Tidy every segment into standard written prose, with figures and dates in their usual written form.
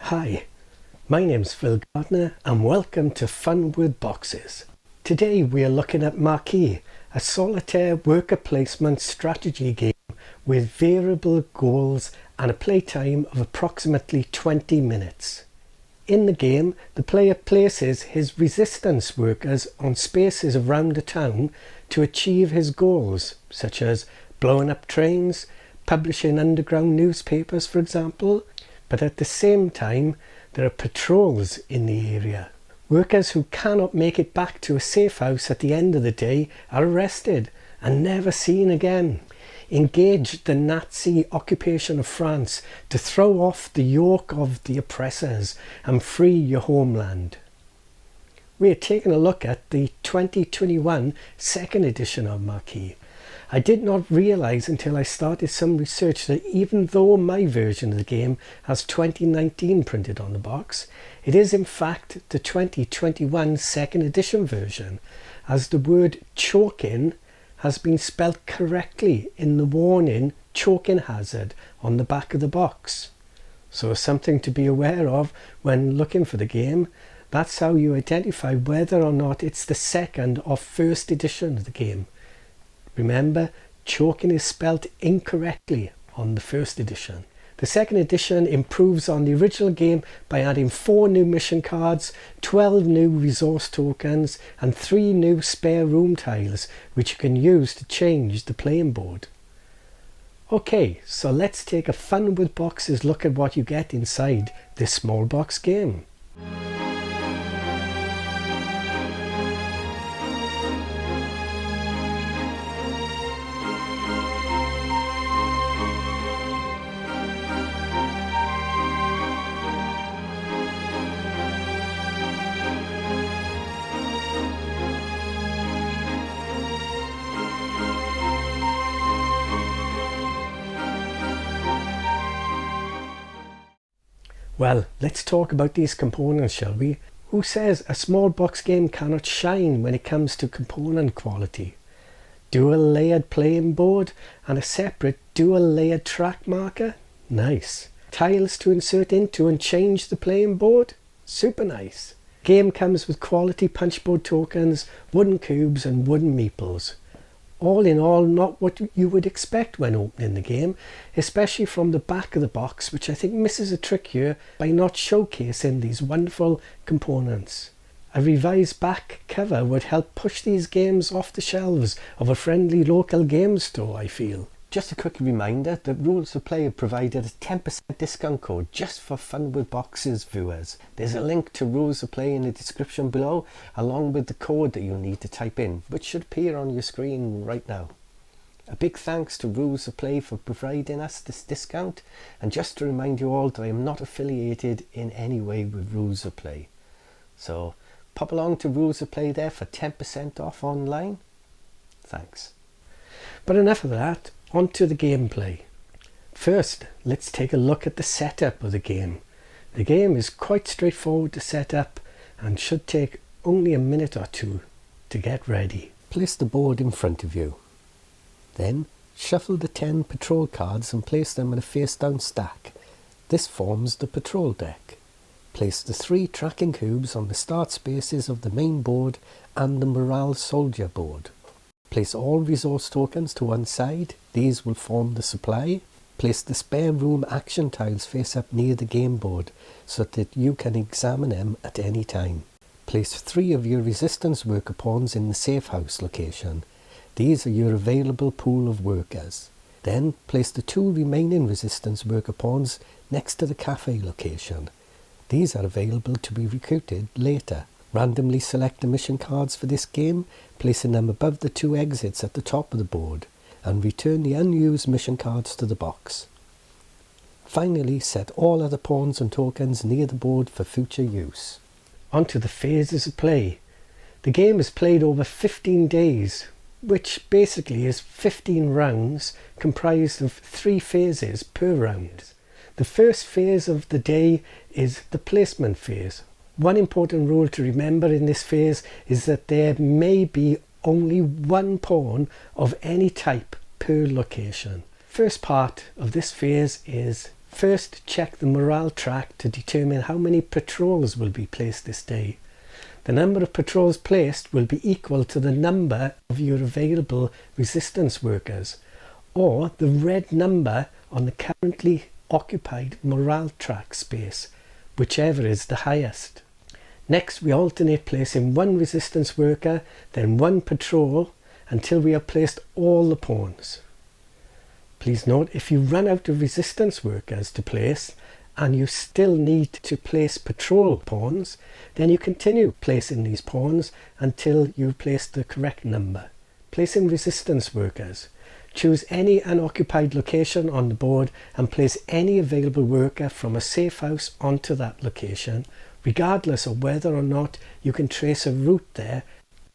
Hi, my name's Phil Gardner and welcome to Fun with Boxes. Today we are looking at Maquis, a solitaire worker placement strategy game with variable goals and a playtime of approximately 20 minutes. In the game, the player places his resistance workers on spaces around the town to achieve his goals, such as blowing up trains, publishing underground newspapers for example, but at the same time there are patrols in the area. Workers who cannot make it back to a safe house at the end of the day are arrested and never seen again. Engage the Nazi occupation of France to throw off the yoke of the oppressors and free your homeland. We are taking a look at the 2021 second edition of Maquis. I did not realise until I started some research that even though my version of the game has 2019 printed on the box, it is in fact the 2021 second edition version, as the word choking has been spelt correctly in the warning choking hazard on the back of the box. So something to be aware of when looking for the game. That's how you identify whether or not it's the second or first edition of the game. Remember, choking is spelt incorrectly on the first edition. The second edition improves on the original game by adding 4 new mission cards, 12 new resource tokens and 3 new spare room tiles which you can use to change the playing board. Okay, so let's take a Fun with Boxes look at what you get inside this small box game. Well, let's talk about these components, shall we? Who says a small box game cannot shine when it comes to component quality? Dual layered playing board and a separate dual layered track marker? Nice. Tiles to insert into and change the playing board? Super nice. Game comes with quality punchboard tokens, wooden cubes and wooden meeples. All in all, not what you would expect when opening the game, especially from the back of the box, which I think misses a trick here by not showcasing these wonderful components. A revised back cover would help push these games off the shelves of a friendly local game store, I feel. Just a quick reminder that Rules of Play have provided a 10% discount code just for Fun with Boxes viewers. There's a link to Rules of Play in the description below, along with the code that you'll need to type in, which should appear on your screen right now. A big thanks to Rules of Play for providing us this discount, and just to remind you all that I am not affiliated in any way with Rules of Play. So pop along to Rules of Play there for 10% off online. Thanks. But enough of that. On to the gameplay. First, let's take a look at the setup of the game. The game is quite straightforward to set up and should take only a minute or two to get ready. Place the board in front of you. Then shuffle the 10 patrol cards and place them in a face down stack. This forms the patrol deck. Place the 3 tracking cubes on the start spaces of the main board and the morale soldier board. Place all resource tokens to one side, these will form the supply. Place the spare room action tiles face up near the game board so that you can examine them at any time. Place 3 of your resistance worker pawns in the safe house location. These are your available pool of workers. Then place the 2 remaining resistance worker pawns next to the cafe location. These are available to be recruited later. Randomly select the mission cards for this game, placing them above the 2 exits at the top of the board, and return the unused mission cards to the box. Finally, set all other pawns and tokens near the board for future use. On to the phases of play. The game is played over 15 days, which basically is 15 rounds comprised of 3 phases per round. The first phase of the day is the placement phase. One important rule to remember in this phase is that there may be only 1 pawn of any type per location. First part of this phase is First, check the morale track to determine how many patrols will be placed this day. The number of patrols placed will be equal to the number of your available resistance workers, or the red number on the currently occupied morale track space, whichever is the highest. Next, we alternate placing one resistance worker, then one patrol, until we have placed all the pawns. Please note, if you run out of resistance workers to place, and you still need to place patrol pawns, then you continue placing these pawns until you've placed the correct number. Placing resistance workers. Choose any unoccupied location on the board and place any available worker from a safe house onto that location, regardless of whether or not you can trace a route there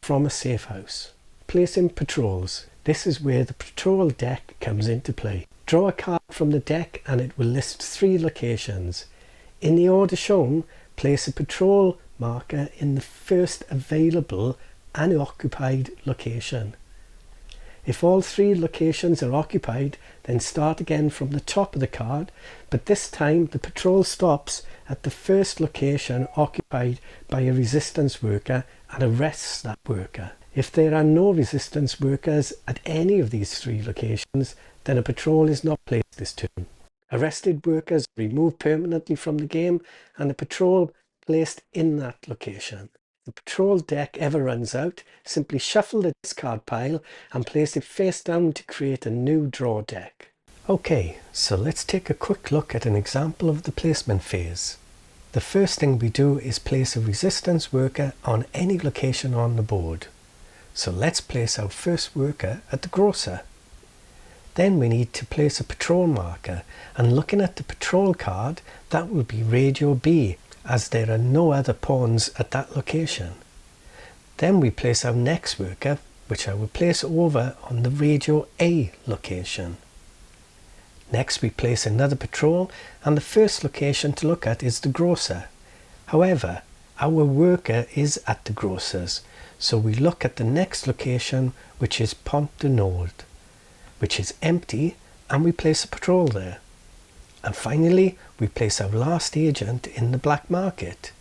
from a safe house. Placing patrols. This is where the patrol deck comes into play. Draw a card from the deck and it will list 3 locations. In the order shown, place a patrol marker in the first available unoccupied location. If all 3 locations are occupied, then start again from the top of the card, but this time the patrol stops at the first location occupied by a resistance worker and arrests that worker. If there are no resistance workers at any of these 3 locations, then a patrol is not placed this turn. Arrested workers are removed permanently from the game and the patrol placed in that location. If the patrol deck ever runs out, simply shuffle the discard pile and place it face down to create a new draw deck. Okay, so let's take a quick look at an example of the placement phase. The first thing we do is place a resistance worker on any location on the board. So let's place our first worker at the grocer. Then we need to place a patrol marker, and looking at the patrol card, that will be Radio B, as there are no other pawns at that location. Then we place our next worker, which I will place over on the Radio A location. Next we place another patrol, and the first location to look at is the grocer. However, our worker is at the grocer's, so we look at the next location, which is Pont de Nord, which is empty, and we place a patrol there. And finally, we place our last agent in the black market.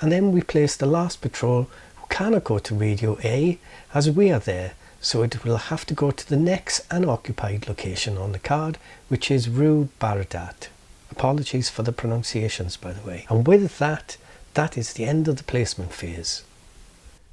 And then we place the last patrol who cannot go to Radio A as we are there, so it will have to go to the next unoccupied location on the card, which is Rue Baradat. Apologies for the pronunciations, by the way. And with that, that is the end of the placement phase.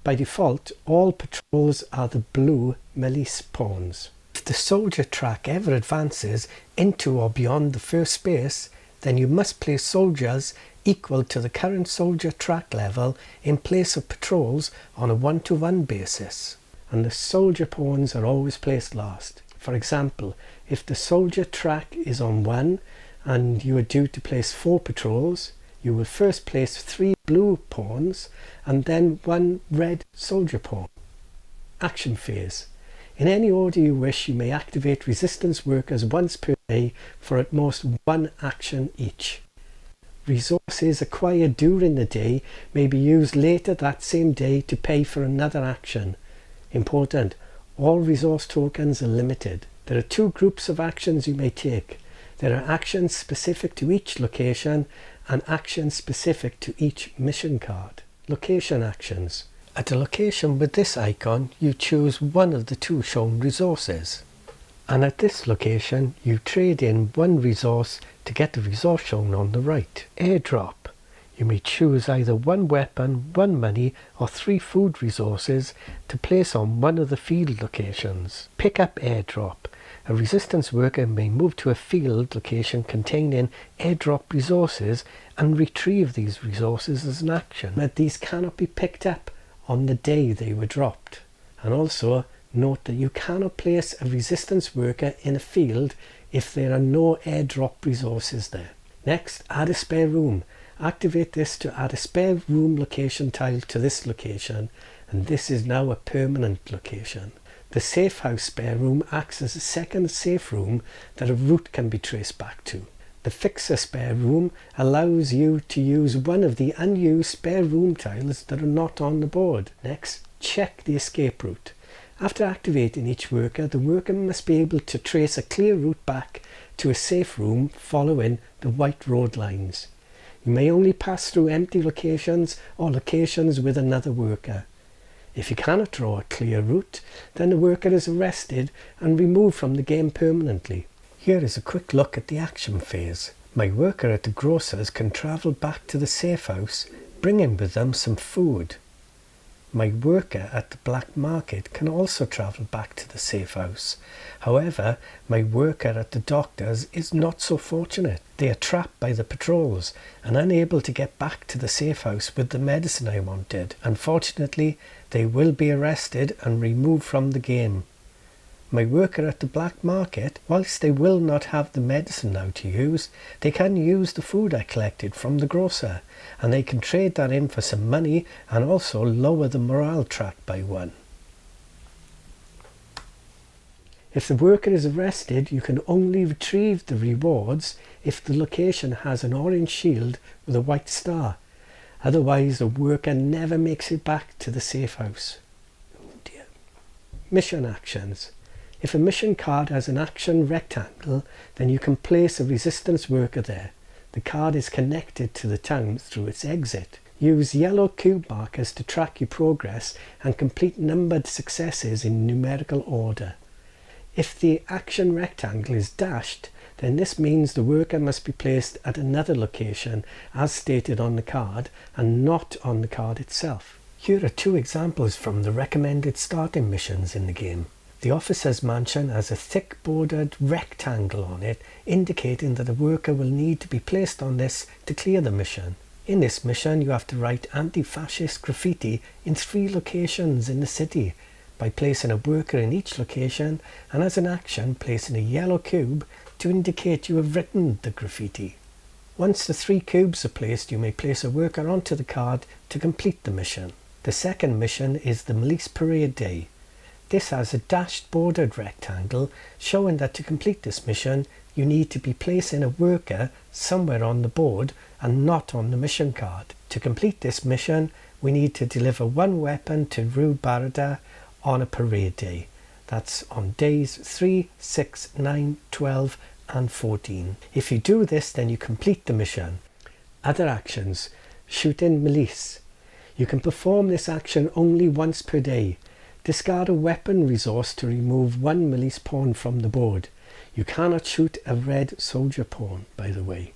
By default, all patrols are the blue Milice pawns. If the soldier track ever advances into or beyond the first space, then you must place soldiers equal to the current soldier track level in place of patrols on a 1-to-1 basis. And the soldier pawns are always placed last. For example, if the soldier track is on 1 and you are due to place 4 patrols, you will first place 3 blue pawns and then 1 red soldier pawn. Action phase. In any order you wish, you may activate resistance workers once per day for at most 1 action each. Resources acquired during the day may be used later that same day to pay for another action. Important, all resource tokens are limited. There are 2 groups of actions you may take. There are actions specific to each location and actions specific to each mission card. Location actions. At a location with this icon, you choose one of the 2 shown resources. And at this location, you trade in 1 resource to get the resource shown on the right. Airdrop. You may choose either 1 weapon, 1 money, or 3 food resources to place on one of the field locations. Pick up airdrop. A resistance worker may move to a field location containing airdrop resources and retrieve these resources as an action. But these cannot be picked up on the day they were dropped. And also note that you cannot place a resistance worker in a field if there are no airdrop resources there. Next, add a spare room. Activate this to add a spare room location tile to this location, and this is now a permanent location. The safe house spare room acts as a second safe room that a route can be traced back to. The fixer spare room allows you to use one of the unused spare room tiles that are not on the board. Next, check the escape route. After activating each worker, the worker must be able to trace a clear route back to a safe room following the white road lines. You may only pass through empty locations or locations with another worker. If you cannot draw a clear route, then the worker is arrested and removed from the game permanently. Here is a quick look at the action phase. My worker at the grocer's can travel back to the safe house, bringing with them some food. My worker at the black market can also travel back to the safe house. However, my worker at the doctor's is not so fortunate. They are trapped by the patrols and unable to get back to the safe house with the medicine I wanted. Unfortunately, they will be arrested and removed from the game. My worker at the black market, whilst they will not have the medicine now to use, they can use the food I collected from the grocer, and they can trade that in for some money and also lower the morale track by 1. If the worker is arrested, you can only retrieve the rewards if the location has an orange shield with a white star. Otherwise, the worker never makes it back to the safe house. Oh dear. Mission actions. If a mission card has an action rectangle, then you can place a resistance worker there. The card is connected to the town through its exit. Use yellow cube markers to track your progress and complete numbered successes in numerical order. If the action rectangle is dashed, then this means the worker must be placed at another location as stated on the card and not on the card itself. Here are 2 examples from the recommended starting missions in the game. The officer's mansion has a thick bordered rectangle on it, indicating that a worker will need to be placed on this to clear the mission. In this mission, you have to write anti-fascist graffiti in 3 locations in the city by placing a worker in each location, and as an action, placing a yellow cube to indicate you have written the graffiti. Once the 3 cubes are placed, you may place a worker onto the card to complete the mission. The second mission is the Police Parade Day. This has a dashed bordered rectangle showing that to complete this mission you need to be placing a worker somewhere on the board and not on the mission card. To complete this mission we need to deliver 1 weapon to Rue Barada on a parade day. That's on days 3, 6, 9, 12 and 14. If you do this, then you complete the mission. Other actions. Shooting Milice. You can perform this action only once per day. Discard a weapon resource to remove 1 milice pawn from the board. You cannot shoot a red soldier pawn, by the way.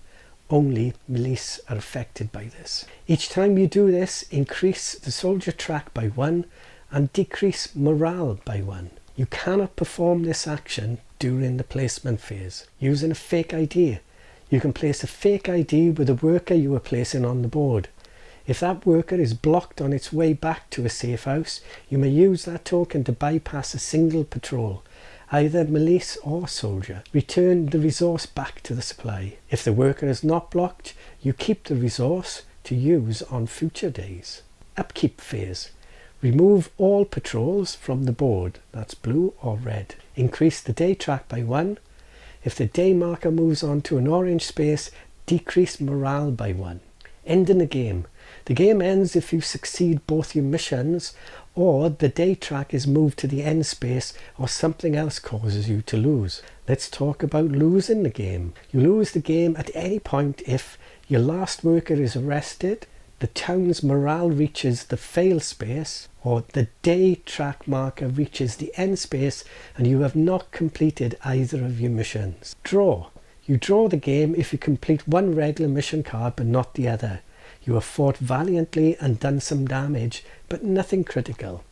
Only milice are affected by this. Each time you do this, increase the soldier track by 1 and decrease morale by 1. You cannot perform this action during the placement phase using a fake ID. You can place a fake ID with a worker you are placing on the board. If that worker is blocked on its way back to a safe house, you may use that token to bypass a single patrol, either milice or soldier. Return the resource back to the supply. If the worker is not blocked, you keep the resource to use on future days. Upkeep phase. Remove all patrols from the board, that's blue or red. Increase the day track by 1. If the day marker moves on to an orange space, decrease morale by 1. Ending the game. The game ends if you succeed both your missions or the day track is moved to the end space or something else causes you to lose. Let's talk about losing the game. You lose the game at any point if your last worker is arrested, the town's morale reaches the fail space, or the day track marker reaches the end space and you have not completed either of your missions. Draw. You draw the game if you complete 1 regular mission card but not the other. You have fought valiantly and done some damage, but nothing critical.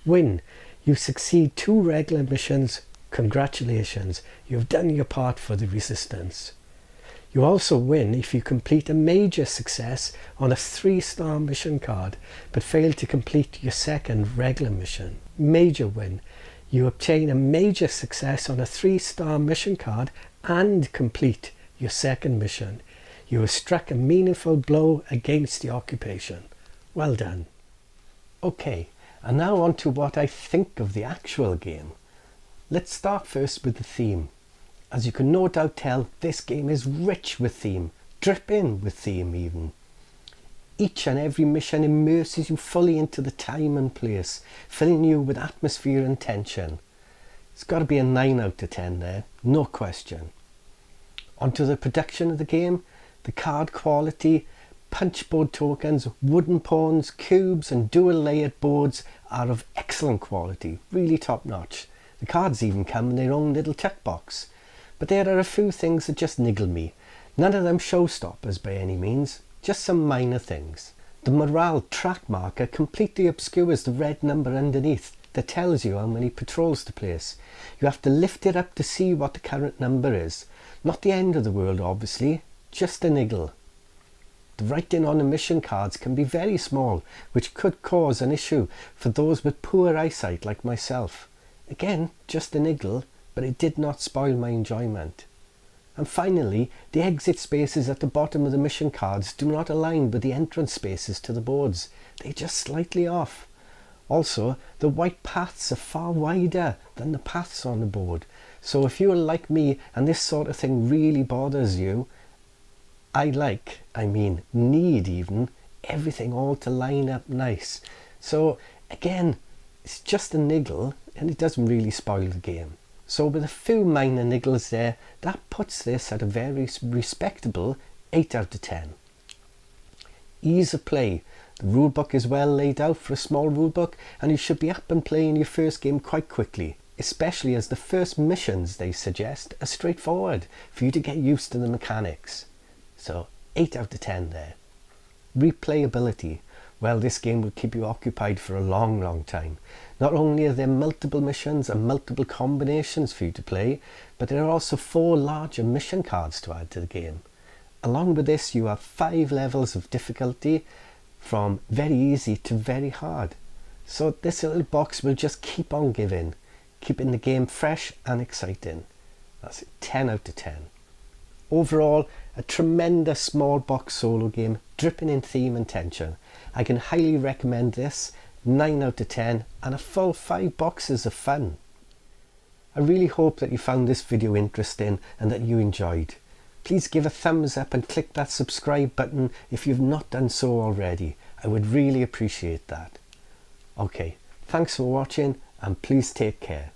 Win. You succeed 2 regular missions. Congratulations, you have done your part for the resistance. You also win if you complete a major success on a 3-star mission card, but fail to complete your second regular mission. Major win. You obtain a major success on a 3-star mission card and complete your second mission. You have struck a meaningful blow against the occupation. Well done. Okay, and now on to what I think of the actual game. Let's start first with the theme. As you can no doubt tell, this game is rich with theme, dripping with theme even. Each and every mission immerses you fully into the time and place, filling you with atmosphere and tension. It's got to be a 9 out of 10 there, no question. Onto the production of the game, the card quality, punchboard tokens, wooden pawns, cubes and dual layered boards are of excellent quality, really top notch. The cards even come in their own little checkbox. But there are a few things that just niggle me. None of them showstoppers by any means, just some minor things. The morale track marker completely obscures the red number underneath that tells you how many patrols to place. You have to lift it up to see what the current number is. Not the end of the world obviously, just a niggle. The writing on the mission cards can be very small, which could cause an issue for those with poor eyesight like myself. Again, just a niggle, but it did not spoil my enjoyment. And finally, the exit spaces at the bottom of the mission cards do not align with the entrance spaces to the boards. They're just slightly off. Also, the white paths are far wider than the paths on the board. So if you're like me and this sort of thing really bothers you, need even, everything all to line up nice. So again, it's just a niggle and it doesn't really spoil the game. So with a few minor niggles there, that puts this at a very respectable 8 out of 10. Ease of play. The rulebook is well laid out for a small rulebook and you should be up and playing your first game quite quickly, especially as the first missions they suggest are straightforward for you to get used to the mechanics. So 8 out of 10 there. Replayability. Well, this game will keep you occupied for a long time. Not only are there multiple missions and multiple combinations for you to play, but there are also 4 larger mission cards to add to the game. Along with this, you have 5 levels of difficulty from very easy to very hard. So this little box will just keep on giving, keeping the game fresh and exciting. That's 10 out of 10. Overall, a tremendous small box solo game dripping in theme and tension. I can highly recommend this, 9 out of 10 and a full 5 boxes of fun. I really hope that you found this video interesting and that you enjoyed. Please give a thumbs up and click that subscribe button if you've not done so already. I would really appreciate that. Okay, thanks for watching and please take care.